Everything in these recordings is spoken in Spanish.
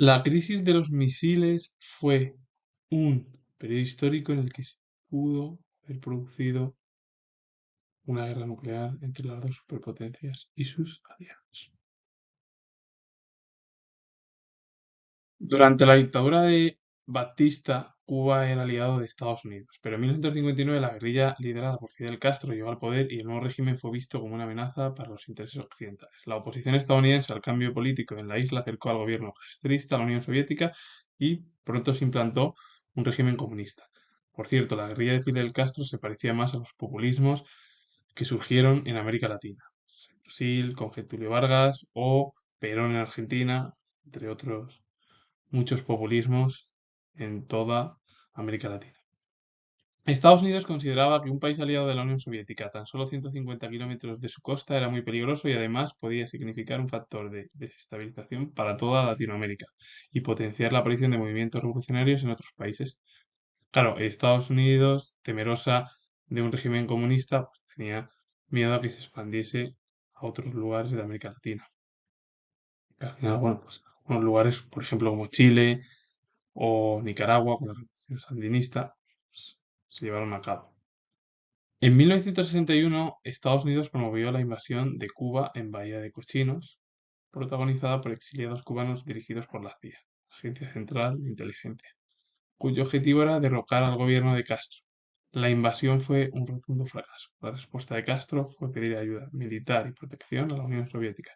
La crisis de los misiles fue un periodo histórico en el que se pudo haber producido una guerra nuclear entre las dos superpotencias y sus aliados. Durante la dictadura de Batista, Cuba era aliado de Estados Unidos, pero en 1959 la guerrilla liderada por Fidel Castro llegó al poder y el nuevo régimen fue visto como una amenaza para los intereses occidentales. La oposición estadounidense al cambio político en la isla acercó al gobierno castrista a la Unión Soviética y pronto se implantó un régimen comunista. Por cierto, la guerrilla de Fidel Castro se parecía más a los populismos que surgieron en América Latina, en Brasil con Getúlio Vargas o Perón en Argentina, entre otros muchos populismos en toda América Latina. Estados Unidos consideraba que un país aliado de la Unión Soviética a tan solo 150 kilómetros de su costa era muy peligroso y además podía significar un factor de desestabilización para toda Latinoamérica y potenciar la aparición de movimientos revolucionarios en otros países. Claro, Estados Unidos, temerosa de un régimen comunista, pues tenía miedo a que se expandiese a otros lugares de América Latina. Y al final, bueno, pues algunos lugares, por ejemplo, como Chile, o Nicaragua con la revolución sandinista, pues, se llevaron a cabo. En 1961, Estados Unidos promovió la invasión de Cuba en Bahía de Cochinos, protagonizada por exiliados cubanos dirigidos por la CIA, Agencia Central de Inteligencia, cuyo objetivo era derrocar al gobierno de Castro. La invasión fue un rotundo fracaso. La respuesta de Castro fue pedir ayuda militar y protección a la Unión Soviética.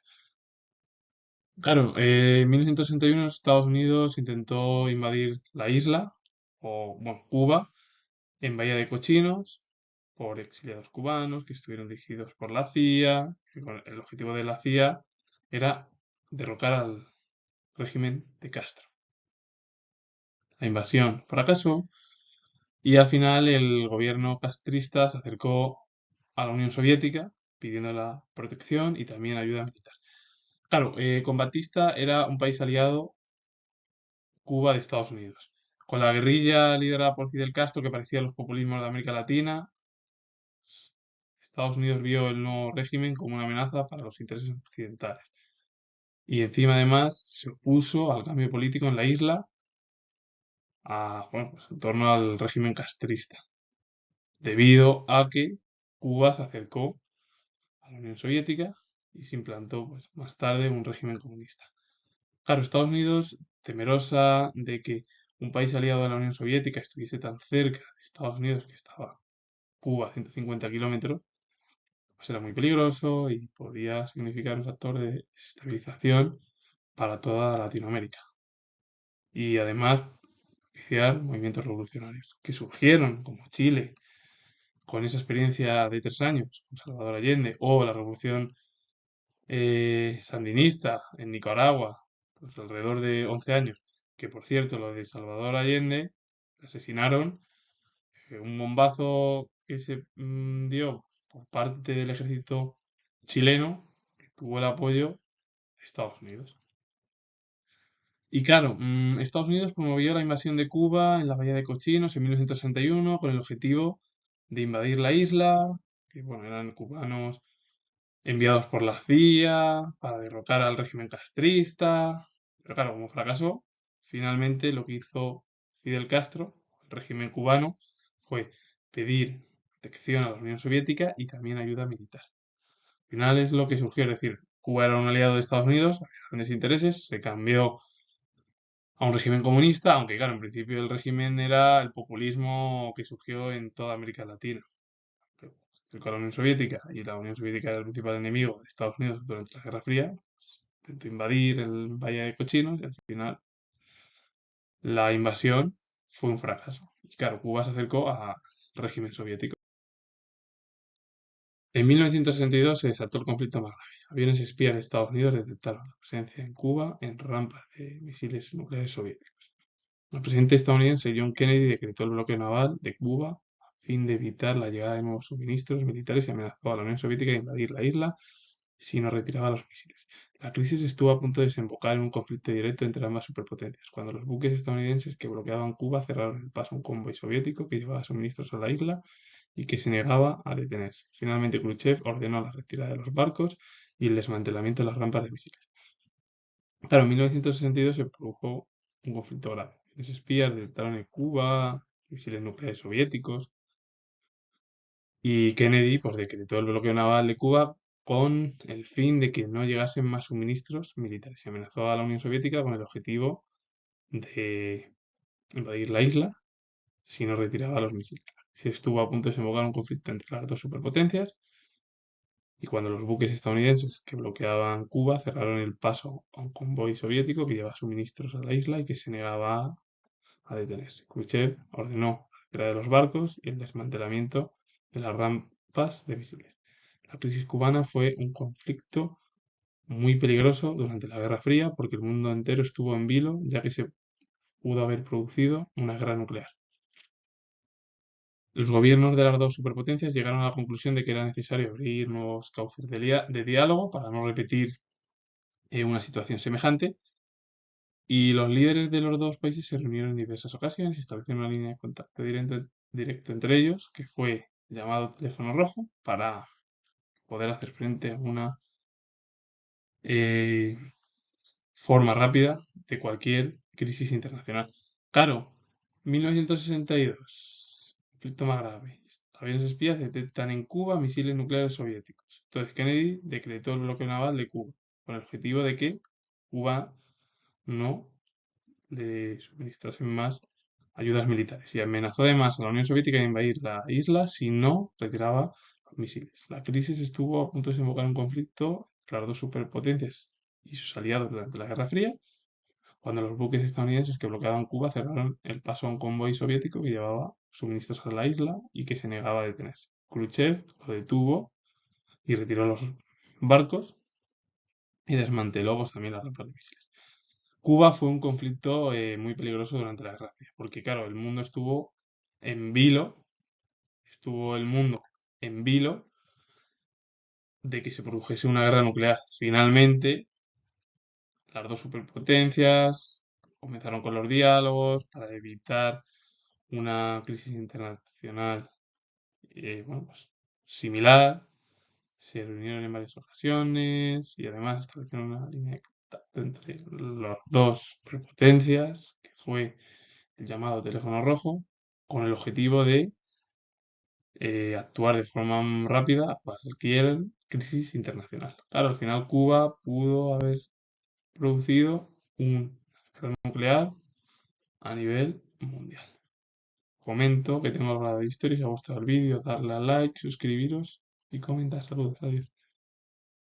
Claro, en 1961 Estados Unidos intentó invadir la isla, o bueno, Cuba, en Bahía de Cochinos, por exiliados cubanos que estuvieron dirigidos por la CIA, que el objetivo de la CIA era derrocar al régimen de Castro. La invasión fracasó y al final el gobierno castrista se acercó a la Unión Soviética pidiendo la protección y también ayuda militar. Claro, con Batista era un país aliado Cuba de Estados Unidos. Con la guerrilla liderada por Fidel Castro, que parecía los populismos de América Latina, Estados Unidos vio el nuevo régimen como una amenaza para los intereses occidentales. Y encima, además, se opuso al cambio político en la isla bueno, pues en torno al régimen castrista, debido a que Cuba se acercó a la Unión Soviética y se implantó pues, más tarde un régimen comunista. Claro, Estados Unidos, temerosa de que un país aliado de la Unión Soviética estuviese tan cerca de Estados Unidos, que estaba Cuba a 150 kilómetros, pues era muy peligroso y podía significar un factor de estabilización para toda Latinoamérica. Y además, iniciar movimientos revolucionarios que surgieron, como Chile, con esa experiencia de 3 años, con Salvador Allende, o la revolución sandinista en Nicaragua, pues alrededor de 11 años, que por cierto, lo de Salvador Allende, asesinaron, un bombazo que se dio por parte del ejército chileno, que tuvo el apoyo de Estados Unidos. Y claro, Estados Unidos promovió la invasión de Cuba en la Bahía de Cochinos en 1961 con el objetivo de invadir la isla, que bueno, eran cubanos enviados por la CIA para derrocar al régimen castrista. Pero claro, como fracasó, finalmente lo que hizo Fidel Castro, el régimen cubano, fue pedir protección a la Unión Soviética y también ayuda militar. Al final es lo que surgió, es decir, Cuba era un aliado de Estados Unidos, había grandes intereses, se cambió a un régimen comunista, aunque claro, en principio el régimen era el populismo que surgió en toda América Latina. Que acercó a la Unión Soviética y la Unión Soviética era el principal enemigo de Estados Unidos durante la Guerra Fría, pues, intentó invadir el Valle de Cochinos y al final la invasión fue un fracaso. Y claro, Cuba se acercó al régimen soviético. En 1962 se desató el conflicto más grave. Aviones espías de Estados Unidos detectaron la presencia en Cuba en rampas de misiles nucleares soviéticos. El presidente estadounidense John Kennedy decretó el bloqueo naval de Cuba a fin de evitar la llegada de nuevos suministros militares y amenazó a la Unión Soviética de invadir la isla si no retiraba los misiles. La crisis estuvo a punto de desembocar en un conflicto directo entre ambas superpotencias, cuando los buques estadounidenses que bloqueaban Cuba cerraron el paso a un convoy soviético que llevaba suministros a la isla y que se negaba a detenerse. Finalmente, Khrushchev ordenó la retirada de los barcos y el desmantelamiento de las rampas de misiles. Claro, en 1962 se produjo un conflicto grave. Los espías detectaron en Cuba misiles nucleares soviéticos y Kennedy pues decretó el bloqueo naval de Cuba con el fin de que no llegasen más suministros militares. Se amenazó a la Unión Soviética con el objetivo de invadir la isla si no retiraba los misiles. Se estuvo a punto de desembocar un conflicto entre las dos superpotencias y cuando los buques estadounidenses que bloqueaban Cuba cerraron el paso a un convoy soviético que llevaba suministros a la isla y que se negaba a detenerse. Khrushchev ordenó la retirada de los barcos y el desmantelamiento de las rampas de misiles. La crisis cubana fue un conflicto muy peligroso durante la Guerra Fría porque el mundo entero estuvo en vilo ya que se pudo haber producido una guerra nuclear. Los gobiernos de las dos superpotencias llegaron a la conclusión de que era necesario abrir nuevos cauces de diálogo para no repetir una situación semejante y los líderes de los dos países se reunieron en diversas ocasiones y establecieron una línea de contacto directo entre ellos, que fue llamado teléfono rojo, para poder hacer frente a una eh, forma rápida de cualquier crisis internacional. Claro, 1962, conflicto más grave. Aviones espías detectan en Cuba misiles nucleares soviéticos. Entonces Kennedy decretó el bloqueo naval de Cuba, con el objetivo de que Cuba no le suministrasen más ayudas militares y amenazó además a la Unión Soviética de invadir la isla si no retiraba los misiles. La crisis estuvo a punto de desembocar en un conflicto entre las dos superpotencias y sus aliados durante la Guerra Fría, cuando los buques estadounidenses que bloqueaban Cuba cerraron el paso a un convoy soviético que llevaba suministros a la isla y que se negaba a detenerse. Khrushchev lo detuvo y retiró los barcos y desmanteló pues, también las rampas de misiles. Cuba fue un conflicto muy peligroso durante la Guerra Fría, porque claro, el mundo en vilo, estuvo el mundo en vilo de que se produjese una guerra nuclear. Finalmente, las dos superpotencias comenzaron con los diálogos para evitar una crisis internacional bueno, pues, similar. Se reunieron en varias ocasiones y además establecieron una línea de contacto entre las dos superpotencias, que fue el llamado teléfono rojo, con el objetivo de actuar de forma rápida a cualquier crisis internacional. Claro, al final Cuba pudo haber producido un guerra nuclear a nivel mundial. Comento que tengo algo de historia, si os ha gustado el vídeo, darle a like, suscribiros y comentar. Saludos, adiós.